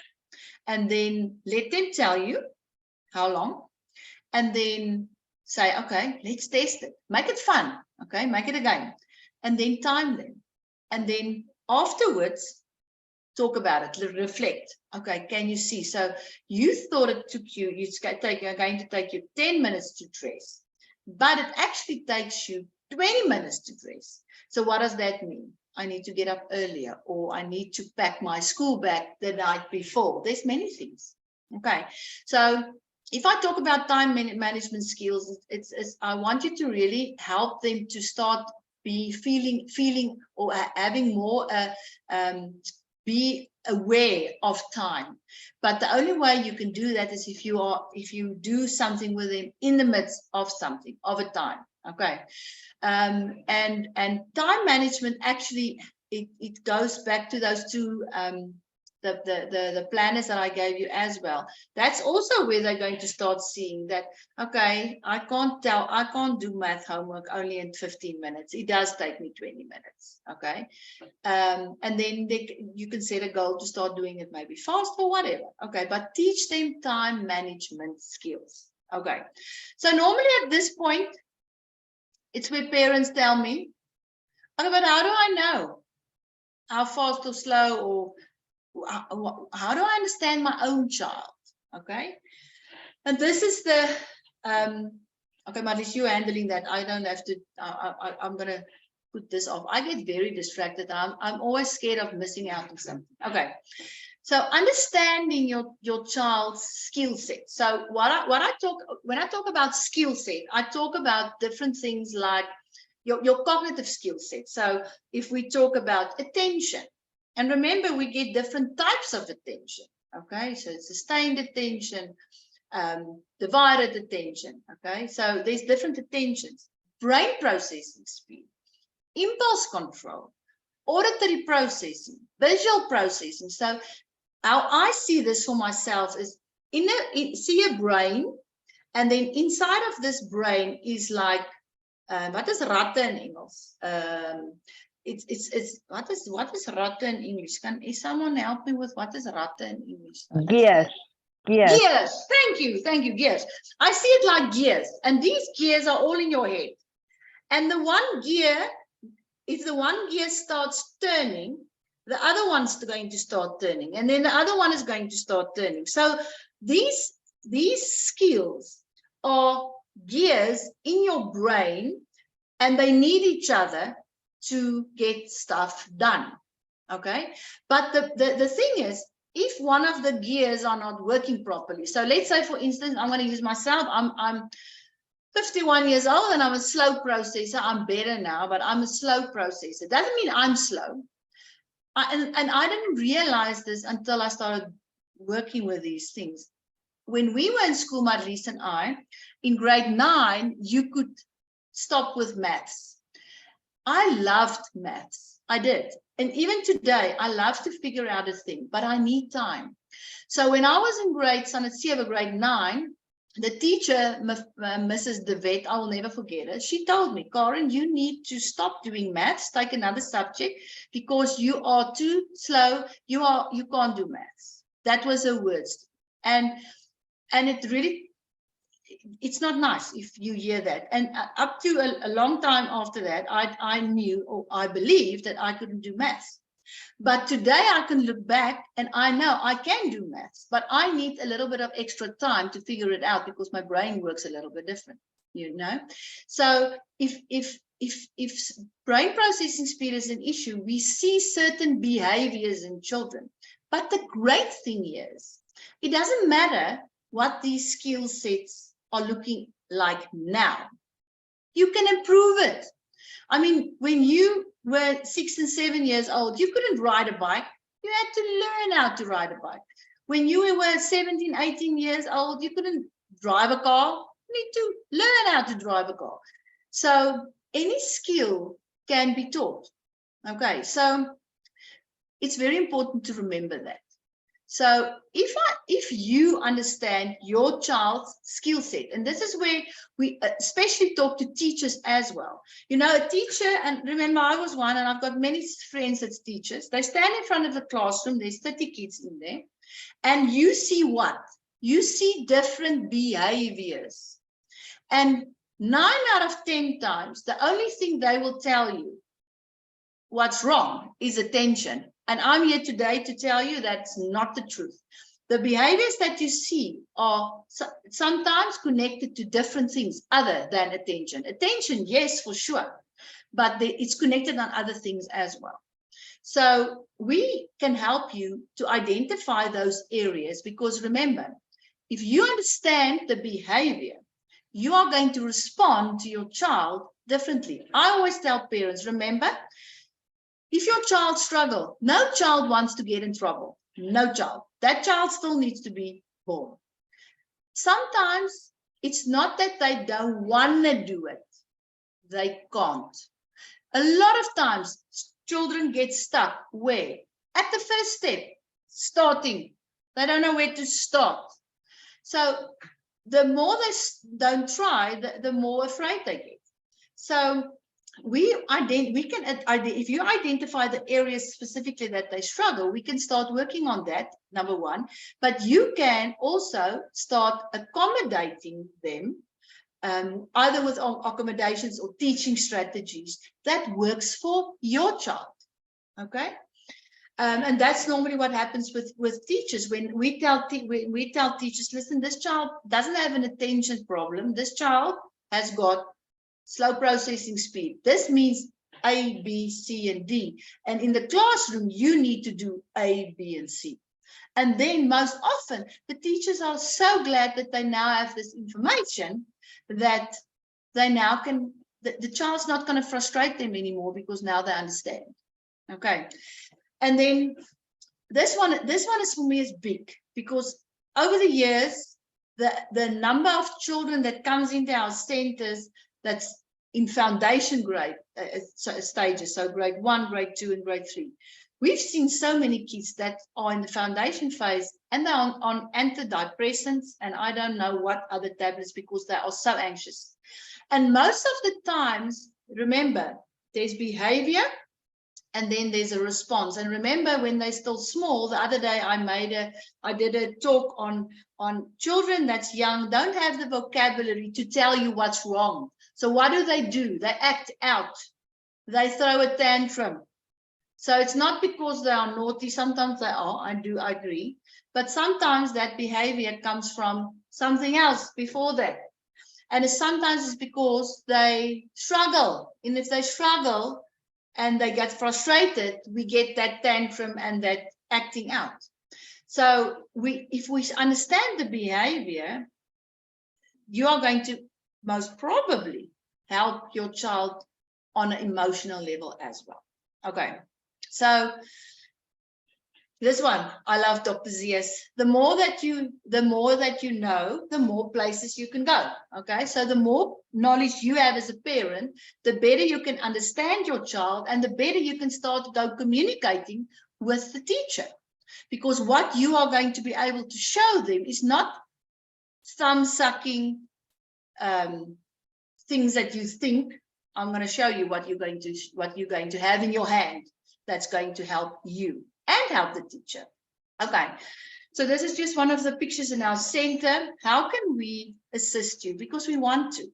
and then let them tell you how long, and then say, okay, let's test it, make it fun, okay, make it a game, and then time them, and then afterwards talk about it, reflect. Okay, can you see? So you thought it took you, you're going to take you 10 minutes to dress. but it actually takes you 20 minutes to dress. So what does that mean? I need to get up earlier, or I need to pack my school bag the night before. There's many things. Okay, so if I talk about time management skills, I want you to really help them to start feeling or having more be aware of time. But the only way you can do that is if you do something with them in the midst of something, of a time. Okay, and time management actually it goes back to those two the planners that I gave you as well. That's also where they're going to start seeing that, okay, I can't do math homework only in 15 minutes. It does take me 20 minutes. Okay. And then you can set a goal to start doing it maybe fast or whatever. Okay. But teach them time management skills. Okay. So normally at this point, it's where parents tell me, okay, but how do I know how fast or slow, or how do I understand my own child? Okay, and this is the okay, Marlies, you handling that. I don't have to. I'm gonna put this off. I get very distracted. I'm always scared of missing out on something. Okay, so understanding your child's skill set. So when I talk about skill set, I talk about different things like your cognitive skill set. So if we talk about attention. And remember, we get different types of attention. Okay, so it's sustained attention, divided attention. Okay, so there's different attentions: brain processing speed, impulse control, auditory processing, visual processing. So how I see this for myself is see a brain, and then inside of this brain is like what is ratte in Engels? It's what is ratte in English? Is someone help me with what is ratte in English? Gears. Gears. Thank you, gears. I see it like gears, and these gears are all in your head. And the one gear, if the one gear starts turning, the other one's going to start turning, and then the other one is going to start turning. So these skills are gears in your brain, and they need each other to get stuff done. Okay, but the thing is, if one of the gears are not working properly, so let's say, for instance, I'm going to use myself. I'm 51 years old and I'm a slow processor. I'm better now, but I'm a slow processor. Doesn't mean I'm slow. And I didn't realize this until I started working with these things. When we were in school, Marlies and I, in grade 9, you could stop with maths. I loved maths. I did. And even today, I love to figure out a thing, but I need time. So when I was in grade 9, the teacher, Mrs. De Wet, I will never forget her. She told me, Karen, you need to stop doing maths, take another subject, because you are too slow. You can't do maths. That was her words. And it really, it's not nice if you hear that. And up to a long time after that, I knew, or I believed, that I couldn't do maths. But today I can look back and I know I can do maths, but I need a little bit of extra time to figure it out because my brain works a little bit different, you know. So if brain processing speed is an issue, we see certain behaviors in children. But the great thing is, it doesn't matter what these skill sets are looking like now. You can improve it. I mean, when you were 6 and 7 years old, you couldn't ride a bike. You had to learn how to ride a bike. When you were 17, 18 years old, you couldn't drive a car. You need to learn how to drive a car. So any skill can be taught. Okay, so it's very important to remember that. So if you understand your child's skill set, and this is where we especially talk to teachers as well. You know, a teacher, and remember, I was one, and I've got many friends that's teachers. They stand in front of the classroom, there's 30 kids in there, and you see what? You see different behaviors. And 9 out of 10 times, the only thing they will tell you what's wrong is attention. And I'm here today to tell you that's not the truth. The behaviors that you see are sometimes connected to different things other than attention. Attention, yes, for sure, but it's connected on other things as well. So we can help you to identify those areas, because remember, if you understand the behavior, you are going to respond to your child differently. I always tell parents, remember, if your child struggles, no child wants to get in trouble. No child. That child still needs to be born. Sometimes it's not that they don't want to do it. They can't. A lot of times, children get stuck where? At the first step, starting. They don't know where to start. So the more they don't try, the more afraid they get. So if you identify the areas specifically that they struggle, we can start working on that, number one. But you can also start accommodating them, either with accommodations or teaching strategies that works for your child. Okay. And that's normally what happens with teachers. When we tell teachers, listen, this child doesn't have an attention problem. This child has got slow processing speed. This means A, B, C, and D. And in the classroom, you need to do A, B, and C. And then most often, the teachers are so glad that they now have this information that they now can, the child's not going to frustrate them anymore, because now they understand. Okay. And then this one is for me is big, because over the years, the number of children that comes into our centers that's in foundation grade stages, so grade 1, grade 2, and grade 3. We've seen so many kids that are in the foundation phase and they're on antidepressants and I don't know what other tablets, because they are so anxious. And most of the times, remember, there's behavior and then there's a response. And remember, when they're still small, the other day I did a talk on children that's young, don't have the vocabulary to tell you what's wrong. So what do? They act out. They throw a tantrum. So it's not because they are naughty. Sometimes they are, I agree. But sometimes that behavior comes from something else before that. And sometimes it's because they struggle. And if they struggle and they get frustrated, we get that tantrum and that acting out. So if we understand the behavior, you are going to most probably help your child on an emotional level as well. Okay, so this one, I love Dr. Zia's. The more that you know, the more places you can go. Okay, so the more knowledge you have as a parent, the better you can understand your child and the better you can start communicating with the teacher. Because what you are going to be able to show them is not thumb sucking things that you think. I'm going to show you what you're going to have in your hand that's going to help you and help the teacher. Okay, so this is just one of the pictures in our center. How can we assist you? Because we want to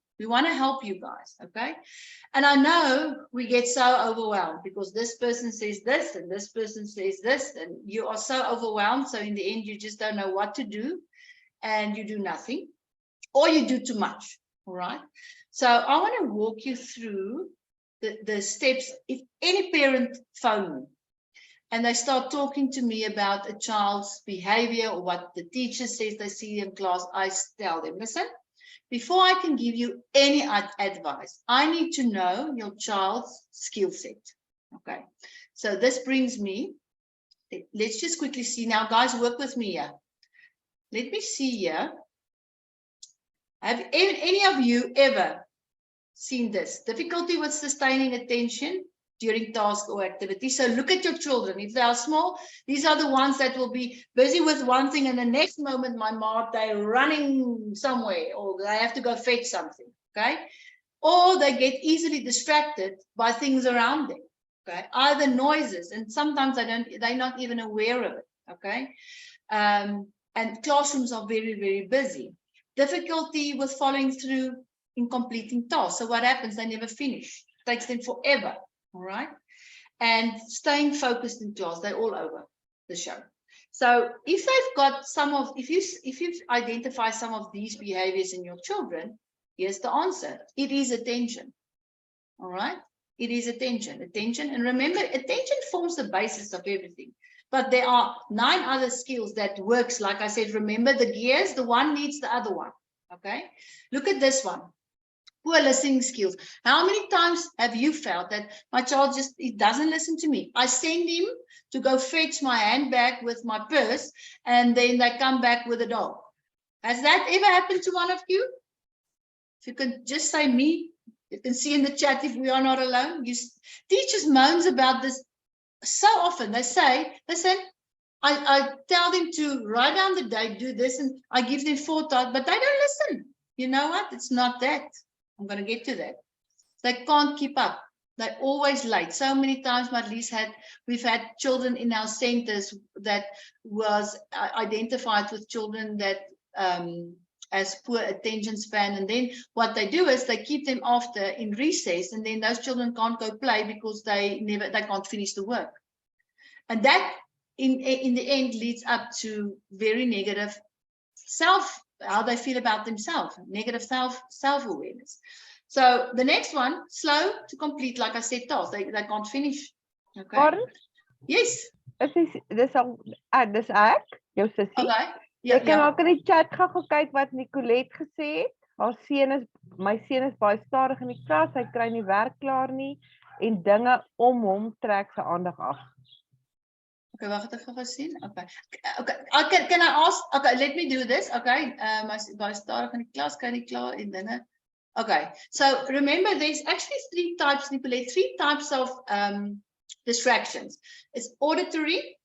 help you guys. Okay, and I know we get so overwhelmed because this person says this and this person says this, and you are so overwhelmed. So in the end, you just don't know what to do, and you do nothing, or you do too much. All right. So I want to walk you through the steps. If any parent phone me and they start talking to me about a child's behavior or what the teacher says they see in class, I tell them, listen, before I can give you any advice, I need to know your child's skill set. Okay. So this brings me, let's just quickly see now, guys, work with me here. Let me see here. Have any of you ever seen this? Difficulty with sustaining attention during task or activity. So look at your children. If they are small, these are the ones that will be busy with one thing and the next moment, they're running somewhere or they have to go fetch something, okay? Or they get easily distracted by things around them, okay? Either noises, and sometimes they're not even aware of it, okay? And classrooms are very, very busy. Difficulty with following through in completing tasks. So what happens? They never finish. It takes them forever. All right. And staying focused in class. They're all over the show. So if they've got if you identify some of these behaviors in your children, here's the answer. It is attention. All right. It is attention. And remember, attention forms the basis of everything. But there are 9 other skills that works. Like I said, remember the gears, the one needs the other one. Okay. Look at this one. Poor listening skills. How many times have you felt that my child he doesn't listen to me? I send him to go fetch my handbag with my purse, and then they come back with a dog. Has that ever happened to one of you? If you can just say me, you can see in the chat if we are not alone. Teachers moans about this so often. They say, listen, I tell them to write down the day, do this, and I give them 4 thoughts, but they don't listen. You know what? It's not that. I'm going to get to that. They can't keep up. They're always late. So many times, we've had children in our centers that was identified with children that as poor attention span. And then what they do is they keep them after in recess, and then those children can't go play because they can't finish the work. And that in the end leads up to very negative how they feel about themselves, negative self-awareness. So the next one, slow to complete, like I said, tasks. They can't finish. Okay. Pardon? Yes. Dis ek, jou sussie. Okay. Ek kan ook in die chat gou kyk wat Nicolette gesê het. My seun is baie stadig in die klas, hy kry nie werk klaar nie en dinge om hom trek sy aandag af. Okay, wat het ek gou gesien? Okay. Can I ask? Okay, let me do this. Okay. My stadig in die klas kry nie klaar en dinge. Okay. So remember, there's actually 3 types, Nicolette, 3 types of distractions. It's auditory,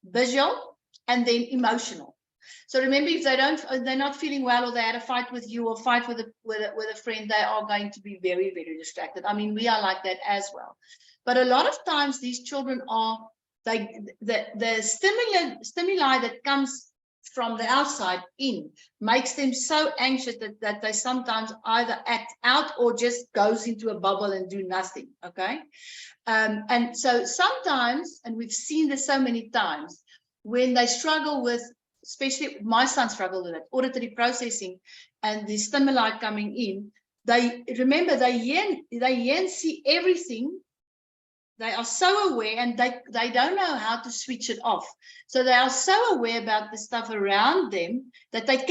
visual, and then emotional. So remember, if they're not feeling well, or they had a fight with you, or fight with a friend, they are going to be very, very distracted. I mean, we are like that as well. But a lot of times these children are the stimuli that comes from the outside in makes them so anxious that they sometimes either act out or just goes into a bubble and do nothing. Okay. And so sometimes, and we've seen this so many times, when they struggle with, especially my son struggled with it, auditory processing and the stimuli coming in, they hear and see everything. They are so aware, and they don't know how to switch it off. So they are so aware about the stuff around them that they're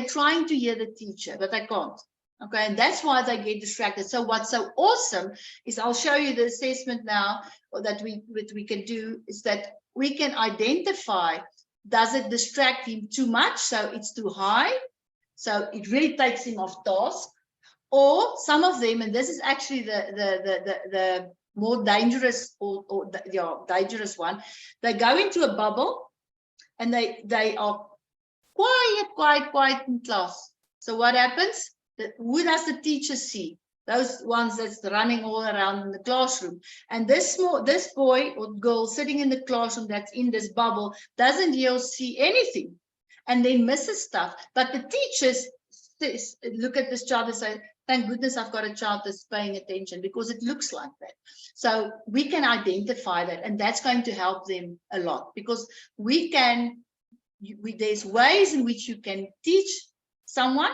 trying to hear the teacher, but they can't. Okay, and that's why they get distracted. So what's so awesome is, I'll show you the assessment now that we can do, is that we can identify, does it distract him too much, so it's too high, so it really takes him off task, or some of them, and this is actually the more dangerous or dangerous one, they go into a bubble and they are quiet in class. So what happens? Who does the teacher see? Those ones that's running all around in the classroom. And this boy or girl sitting in the classroom that's in this bubble doesn't hear or see anything, and then misses stuff. But the teachers look at this child and say, thank goodness I've got a child that's paying attention, because it looks like that. So we can identify that, and that's going to help them a lot, because there's ways in which you can teach someone,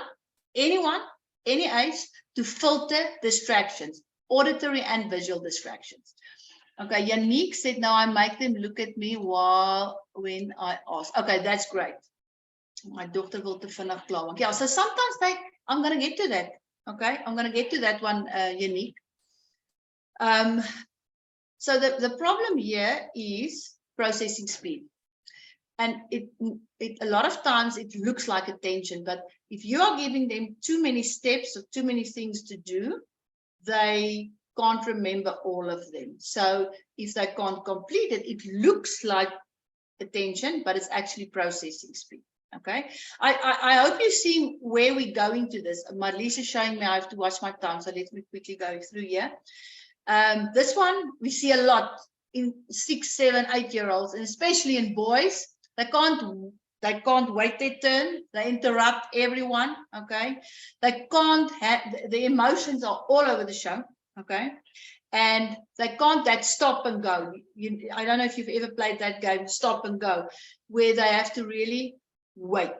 anyone, any age, to filter distractions, auditory and visual distractions. Okay, Yannick said, now I make them look at me when I ask. Okay, that's great. My daughter will te vinnig klaar. Yeah, so sometimes I'm going to get to that. Okay, I'm going to get to that one, Yannick. So the problem here is processing speed. And a lot of times it looks like attention, but if you are giving them too many steps or too many things to do, they can't remember all of them. So if they can't complete it, it looks like attention, but it's actually processing speed. Okay, I hope you're seeing where we're going to this. Marlies is showing me I have to watch my time, so let me quickly go through here. This one we see a lot in 6, 7, 8-year-olds, and especially in boys. They can't wait their turn. They interrupt everyone. Okay, they can't have, the emotions are all over the show. okay? And they can't that stop and go. I don't know if you've ever played that game, stop and go, where they have to really wait.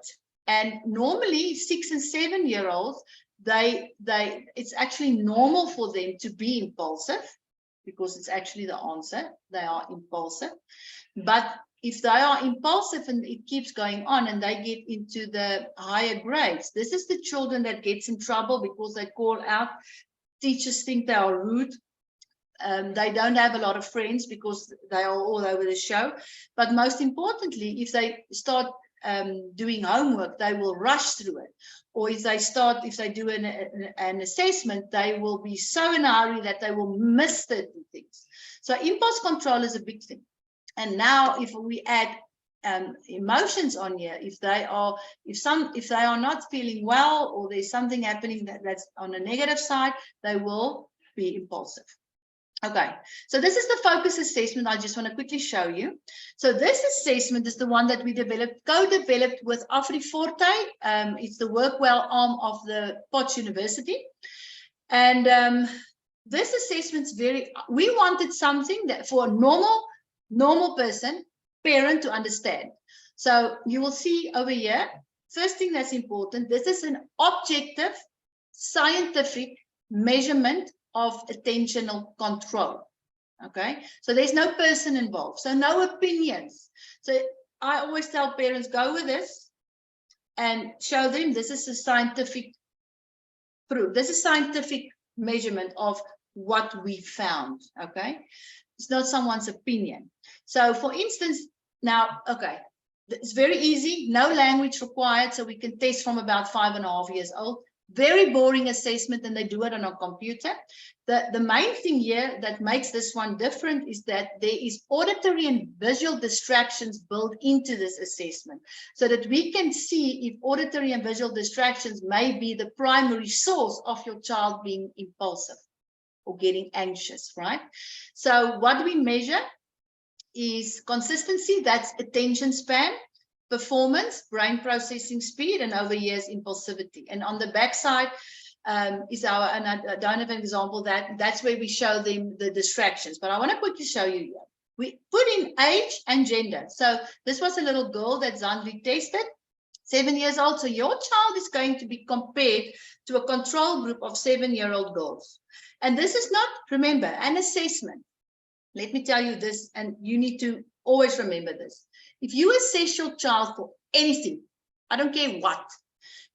And normally 6 and 7 year olds, it's actually normal for them to be impulsive, because it's actually the answer. They are impulsive. But if they are impulsive and it keeps going on and they get into the higher grades, this is the children that gets in trouble because they call out. Teachers think they are rude. They don't have a lot of friends because they are all over the show. But most importantly, if they start doing homework, they will rush through it. Or if they do an assessment, they will be so in a hurry that they will miss certain things. So impulse control is a big thing. And now if we add emotions on here, if they are not feeling well, or there's something happening that's on a negative side, they will be impulsive. Okay, so this is the focus assessment. I just want to quickly show you. So this assessment is the one that we co-developed with AfriForte. It's the Workwell arm of the Potts University. And this assessment's we wanted something that for a normal person, parent, to understand. So you will see over here, first thing that's important, this is an objective, scientific measurement of attentional control. Okay, so there's no person involved, so no opinions. So I always tell parents, go with this and show them this is a scientific proof. This is scientific measurement of what we found. Okay, it's not someone's opinion. So for instance, now, okay, it's very easy, no language required, so we can test from about 5.5 years old. Very boring assessment, and they do it on a computer. The main thing here that makes this one different is that there is auditory and visual distractions built into this assessment, so that we can see if auditory and visual distractions may be the primary source of your child being impulsive or getting anxious, right? So what we measure is consistency, that's attention span, performance, brain processing speed, and over years impulsivity. And on the back side is our, and I don't have an example, that's where we show them the distractions, but I want to quickly show you here. We put in age and gender. So this was a little girl that Zandri tested, 7 years old. So your child is going to be compared to a control group of 7-year-old girls. And this is not, remember, an assessment. Let me tell you this, and you need to always remember this. If you assess your child for anything, I don't care what,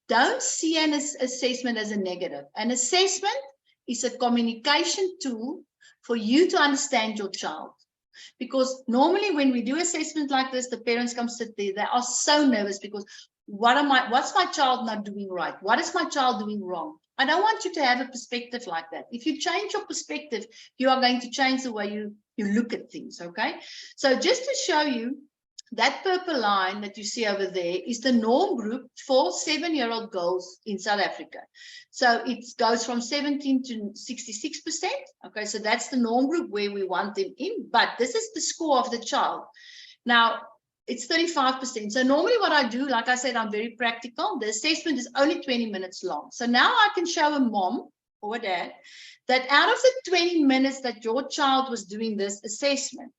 don't see an assessment as a negative. An assessment is a communication tool for you to understand your child. Because normally when we do assessment like this, the parents come sit there, they are so nervous because what's my child not doing right? What is my child doing wrong? I don't want you to have a perspective like that. If you change your perspective, you are going to change the way you look at things, okay? So just to show you, that purple line that you see over there is the norm group for 7-year-old girls in South Africa. So it goes from 17 to 66%. Okay, so that's the norm group where we want them in, but this is the score of the child. Now, it's 35%. So normally what I do, like I said, I'm very practical. The assessment is only 20 minutes long. So now I can show a mom or a dad that out of the 20 minutes that your child was doing this assessment,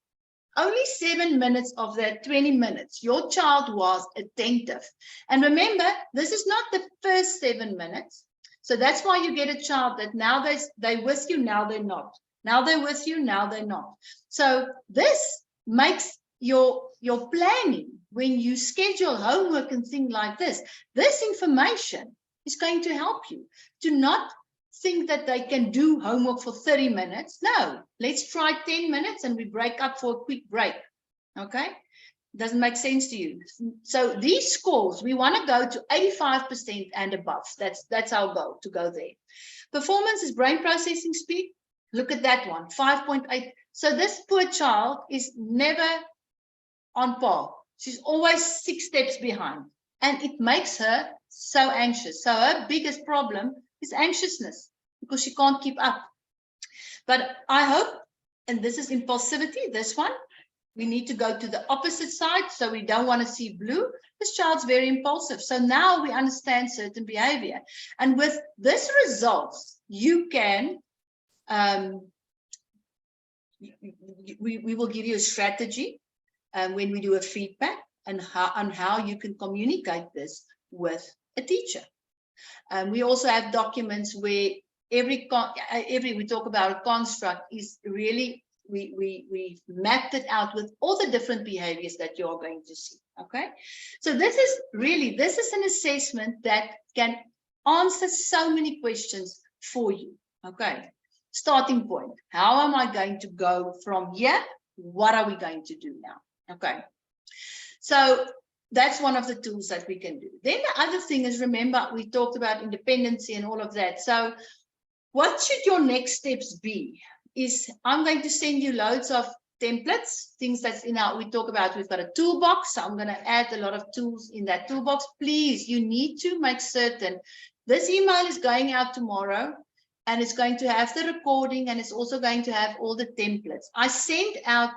only 7 minutes of that 20 minutes, your child was attentive. And remember, this is not the first 7 minutes. So that's why you get a child that now they're with you, now they're not. Now they're with you, now they're not. So this makes your planning when you schedule homework and things like this. This information is going to help you to not think that they can do homework for 30 minutes. No, let's try 10 minutes and we break up for a quick break. Okay, doesn't make sense to you. So these scores, we want to go to 85% and above. That's our goal, to go there. Performance is brain processing speed. Look at that one, 5.8. So this poor child is never on par. She's always 6 steps behind, and it makes her so anxious. So her biggest problem is anxiousness, because she can't keep up. But I hope, and this is impulsivity, this one, we need to go to the opposite side, so we don't want to see blue. This child's very impulsive. So now we understand certain behavior. And with this results, you can we will give you a strategy when we do a feedback and how you can communicate this with a teacher. We also have documents where every we talk about a construct is really we've mapped it out with all the different behaviors that you're going to see. Okay, so this is an assessment that can answer so many questions for you. Okay, starting point, how am I going to go from here? What are we going to do now? Okay, so that's one of the tools that we can do. Then the other thing is, remember, we talked about independency and all of that. So what should your next steps be? Is I'm going to send you loads of templates, things that's in our, we talk about, we've got a toolbox. So I'm going to add a lot of tools in that toolbox. Please, you need to make certain this email is going out tomorrow, and it's going to have the recording, and it's also going to have all the templates. I sent out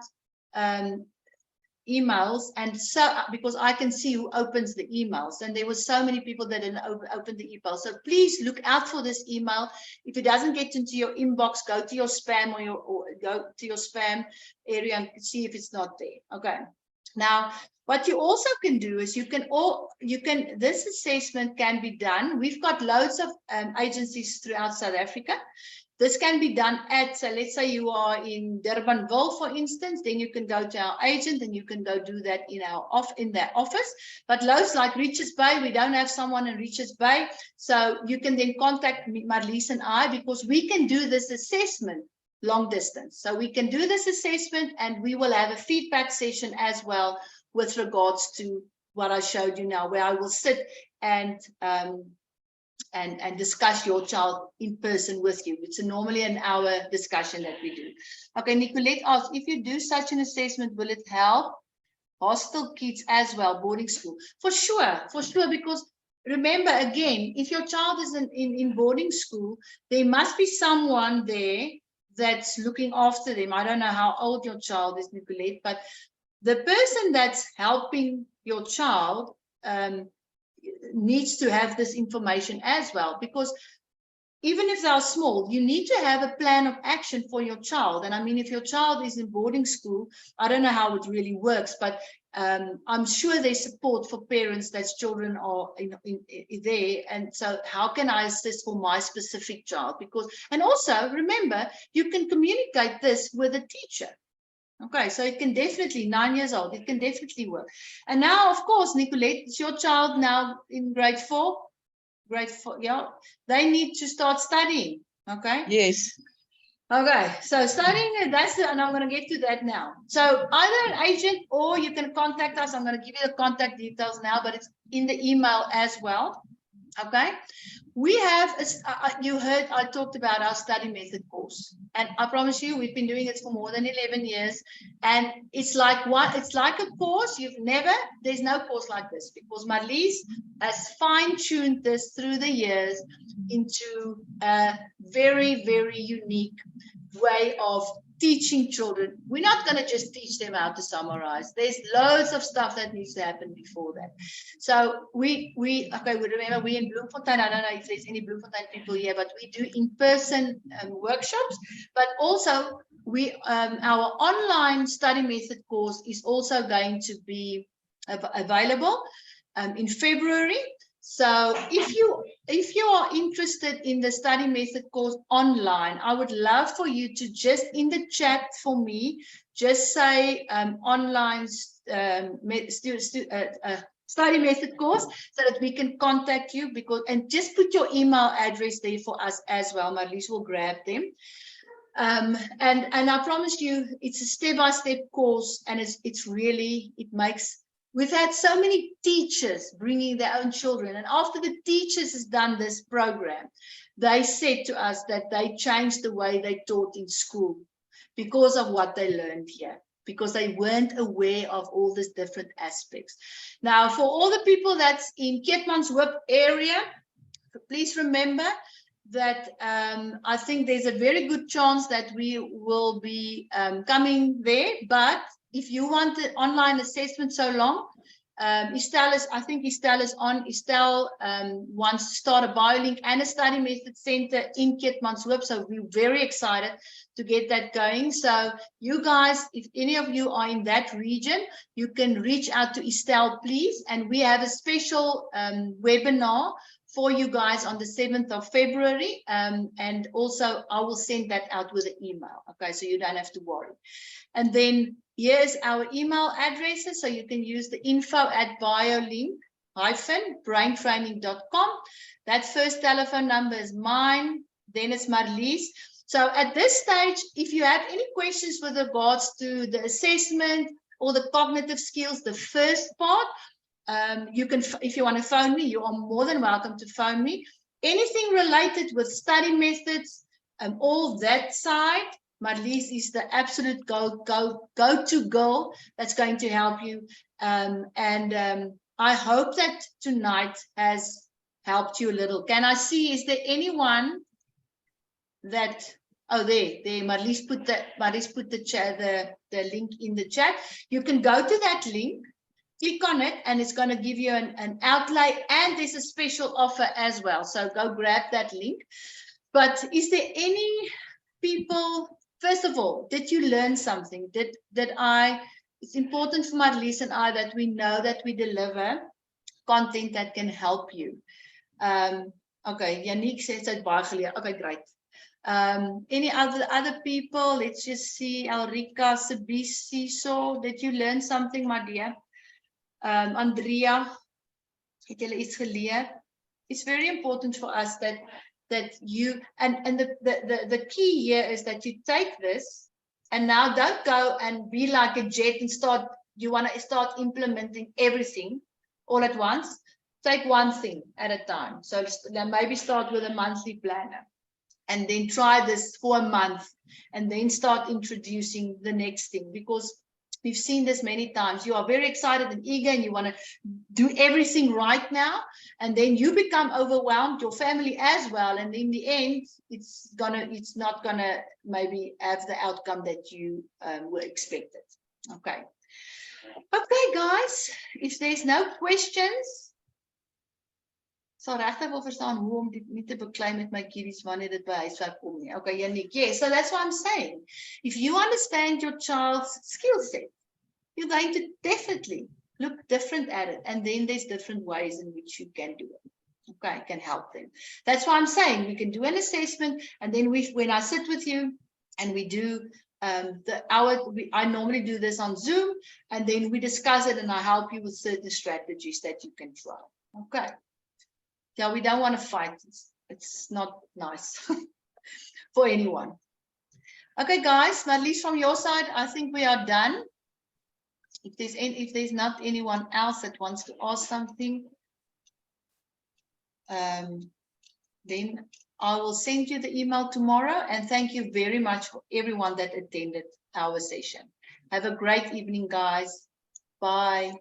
emails, and so because I can see who opens the emails, and there were so many people that didn't open the email. So please look out for this email. If it doesn't get into your inbox, go to your spam or go to your spam area and see if it's not there. Okay. Now, what you also can do is this assessment can be done. We've got loads of agencies throughout South Africa. This can be done at, so let's say you are in Durbanville, for instance, then you can go to our agent and you can go do that in their office. But loads like Richards Bay, we don't have someone in Richards Bay. So you can then contact Marlies and I, because we can do this assessment long distance. So we can do this assessment, and we will have a feedback session as well with regards to what I showed you now, where I will sit and discuss your child in person with you. It's normally an hour discussion that we do. Okay, Nicolette asks, if you do such an assessment, will it help hostel kids as well, boarding school? For sure, because remember, again, if your child is in boarding school, there must be someone there that's looking after them. I don't know how old your child is, Nicolette, but the person that's helping your child needs to have this information as well, because even if they're small, you need to have a plan of action for your child. And I mean, if your child is in boarding school, I don't know how it really works, but I'm sure there's support for parents that's children are there. And so how can I assist for my specific child? Because, and also remember, you can communicate this with a teacher. Okay, so it can definitely, 9 years old, it can definitely work. And now, of course, Nicolette, it's your child now in grade 4, yeah, they need to start studying. Okay. Yes. Okay, so studying, and I'm going to get to that now. So either an agent, or you can contact us. I'm going to give you the contact details now, but it's in the email as well. Okay, we have, you heard I talked about our study method course, and I promise you we've been doing it for more than 11 years, and it's like a course there's no course like this, because Marlies has fine-tuned this through the years into a very, very unique way of teaching children. We're not going to just teach them how to summarize. There's loads of stuff that needs to happen before that. So we remember we're in Bloemfontein. I don't know if there's any Bloemfontein people here, but we do in-person workshops. But also our online study method course is also going to be available in February. So if you are interested in the study method course online, I would love for you to just in the chat for me, just say online study method course, so that we can contact you, and just put your email address there for us as well. Marlies will grab them. And I promise you, it's a step-by-step course, and we've had so many teachers bringing their own children, and after the teachers has done this program, they said to us that they changed the way they taught in school because of what they learned here, because they weren't aware of all these different aspects. Now, for all the people that's in Keetmanshoop area, please remember that I think there's a very good chance that we will be coming there, but if you want the online assessment so long, I think Estelle is on. Estelle wants to start a BioLink and a study method center in Keetmanshoop. So we're very excited to get that going. So you guys, if any of you are in that region, you can reach out to Estelle, please. And we have a special webinar for you guys on the 7th of February. And also I will send that out with an email. Okay, so you don't have to worry. And then here's our email addresses. So you can use the info@biolink-braintraining.com. That first telephone number is mine. Then it's Marlies. So at this stage, if you have any questions with regards to the assessment or the cognitive skills, the first part, you can, if you want to phone me, you are more than welcome to phone me. Anything related with study methods and all that side, Marlies is the absolute go-to girl that's going to help you. I hope that tonight has helped you a little. Can I see, is there anyone that, oh, there, Marlies put the link in the chat. You can go to that link, click on it, and it's going to give you an outlay, and there's a special offer as well. So go grab that link. But is there any people, first of all, did you learn something? It's important for Marlies and I that we know that we deliver content that can help you. Okay, Yannick says that baie geleer. Okay, great. Any other people? Let's just see. Elrika, Sabisiso, did you learn something, my dear? Andrea, het julle iets geleer? It's very important for us that you, and the key here is that you take this and now don't go and be like a jet and you want to start implementing everything all at once. Take one thing at a time. So maybe start with a monthly planner and then try this for a month and then start introducing the next thing, because we've seen this many times. You are very excited and eager and you want to do everything right now, and then you become overwhelmed, your family as well, and in the end it's not gonna maybe have the outcome that you were expected. Okay, guys, if there's no questions, sal regtig wil verstaan hoe om dit nie te beklei met my kiddies wanneer dit by huiswerk kom nie. Okay, Yannick, yes, so that's what I'm saying. If you understand your child's skill set, you're going to definitely look different at it, and then there's different ways in which you can do it. Okay, can help them. That's why I'm saying we can do an assessment, and then when I sit with you and we do I normally do this on Zoom, and then we discuss it and I help you with certain strategies that you can try. Okay. Yeah, we don't want to fight. It's not nice for anyone. Okay, guys, at least from your side, I think we are done. If there's not anyone else that wants to ask something, then I will send you the email tomorrow. And thank you very much for everyone that attended our session. Have a great evening, guys. Bye.